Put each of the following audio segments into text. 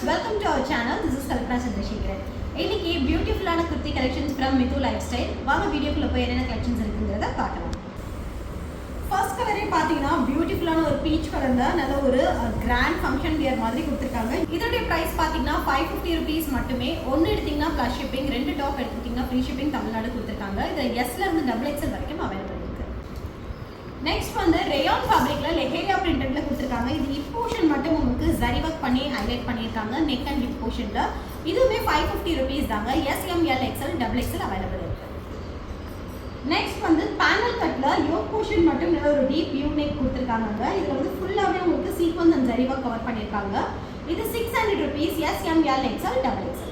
welcome to our channel. This is Kalpana Chandrasekharan. இன்னைக்கு பியூட்டிஃபுல்லான kurti collections from Mithu Lifestyle. வாங்க வீடியோக்குள்ள போய் என்னென்ன கலெக்ஷன்ஸ் இருக்குங்கறத பார்க்கலாம். ஃபர்ஸ்ட் கலரே பாத்தீங்கன்னா பியூட்டிஃபுல்லான ஒரு பீச் கலர்ல நல்ல ஒரு கிராண்ட் ஃபங்க்ஷன் வியர் மாதிரி கொடுத்திருக்காங்க. இதோட பிரைஸ் பாத்தீங்கன்னா 550 rupees மட்டுமே. ஒன்னு எடுத்தீங்கன்னா ப்ளஸ் ஷிப்பிங், ரெண்டு டாப் எடுத்தீங்கன்னா ஃப்ரீ ஷிப்பிங் தமிழ்நாடு கொடுத்திருக்காங்க. இது S ல இருந்து XXL வரைக்கும் அவேலபிள். நெக்ஸ்ட் வந்து ரேயான் ஃபேப்ரிக்ல லெஹேரியா பிரிண்டட்ல கொடுத்திருக்காங்க. இது ஹிப் போர்ஷன் மட்டும் உங்களுக்கு ஜரி வர்க் பண்ணி ஹைலைட் பண்ணிருக்காங்க. நெக் அண்ட் ஹிப் போர்ஷன்ல இதுவே 550 rupees தாங்க. S M L XL XXL available இருக்கு. நெக்ஸ்ட் வந்து பேனல் கட்ல யோக் போர்ஷன் மட்டும் நல்ல ஒரு டீப் யூ நெக் கொடுத்திருக்காங்க. இதுல வந்து ஃபுல்லாவே உங்களுக்கு sequence and zari work cover பண்ணிருக்காங்க. இது 600 rupees. S M L XL XXL.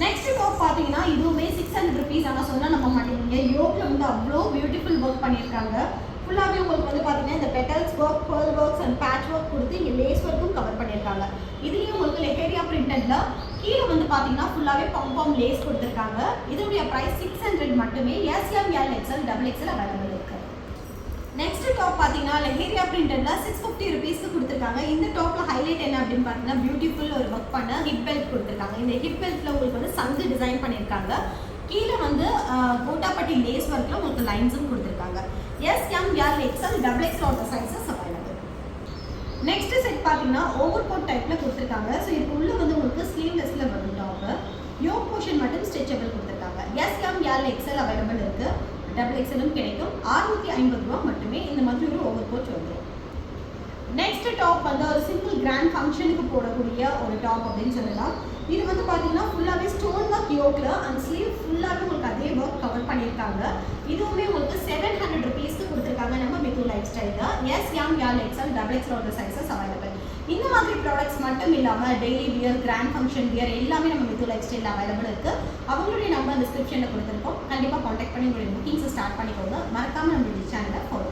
Next top பாத்தீங்கன்னா இதுவுமே 600 rupees. ஆனா சொன்னா நம்ப மாட்டீங்க, யோக்ல வந்து அவ்வளோ பியூட்டிஃபுல் ஒர்க் பண்ணிருக்காங்க. ஃபுல்லாவே உங்களுக்கு வந்து பாத்தீங்கன்னா இந்த petals work, pearl works and patch work கொடுத்து இங்க லேஸ் ஒர்க்கும் கவர் பண்ணிருக்காங்க. இதுலயும் உங்களுக்கு லெஹேரியா பிரிண்டட்ல கீழ வந்து பாத்தீங்கன்னா ஃபுல்லாவே பாம் லேஸ் கொடுத்திருக்காங்க. இதோட பிரைஸ் 600 மட்டுமே. S M L XL XXL available இருக்கு. நெக்ஸ்ட் டாப் பாத்தீங்கன்னா லெஹேரியா பிரிண்டட்ல 650 rupeesக்கு கொடுத்திருக்காங்க. இந்த டாப்ல ஹைலைட் என்ன அப்படின்னு பாத்தீங்கன்னா பியூட்டிஃபுல் ஒரு ஒர்க் பண்ண ஹிப் பெல்ட் கொடுத்திருக்காங்க. இந்த ஹிப் பெல்ட்ல உங்களுக்கு வந்து சங்கு டிசைன் பண்ணிருக்காங்க. கீழ வந்து கோட்டாப்பட்டி லேஸ் ஒர்க்ல உங்களுக்கு லைன்ஸும் கொடுத்திருக்காங்க. S M L XL XXL all sizes available. Next set பாத்தீங்கன்னா ஓவர் கோட் டைப்ல கொடுத்திருக்காங்க. சோ இதுக்கு உள்ள வந்து உங்களுக்கு ஸ்லீவ்லெஸ்ல வரும் டாப். யோக் போர்ஷன் மட்டும் ஸ்ட்ரெச்சபிள் கொடுத்திருக்காங்க. S M L XL available இருக்கு. XXLம் கிடைக்கும். 650 ரூபாய் மட்டுமே இந்த மாதிரி ஒரு ஓவர் கோட் வந்துரும். நெக்ஸ்ட் டாப் வந்து ஒரு சிம்பிள் கிராண்ட் ஃபங்க்ஷனுக்கு போடக்கூடிய ஒரு டாப் அப்படின்னு சொல்லலாம். இது வந்து பாத்தீங்கன்னா ஃபுல்லாவே ஸ்டோன் ஒர்க் யோக்ல அண்ட் ஸ்லீவ் ஃபுல்லாவே உங்களுக்கு அதே ஒர்க் கவர் பண்ணிருக்காங்க. இதுவுமே உங்களுக்கு 700 rupeesக்கு கொடுத்திருக்காங்க நம்ம மித்து லைஃப் ஸ்டைல்ல. S M L XL XXL all sizes available. இந்த மாதிரி ப்ராடக்ட்ஸ் மட்டும் இல்லாம daily wear, grand function wear எல்லாமே நம்ம மித்து லைஃப் ஸ்டைல்ல அவைலபிள் இருக்கு. அவங்களுடைய நம்பர் டிஸ்கிரிப்ஷன்ல கொடுத்திருக்கோம். கண்டிப்பா கான்டாக்ட் பண்ணி உங்களுடைய புக்கிங்ஸ் ஸ்டார்ட் பண்ணிக்கோங்க. மறக்காம நம்மளுடைய சேனலை ஃபாலோ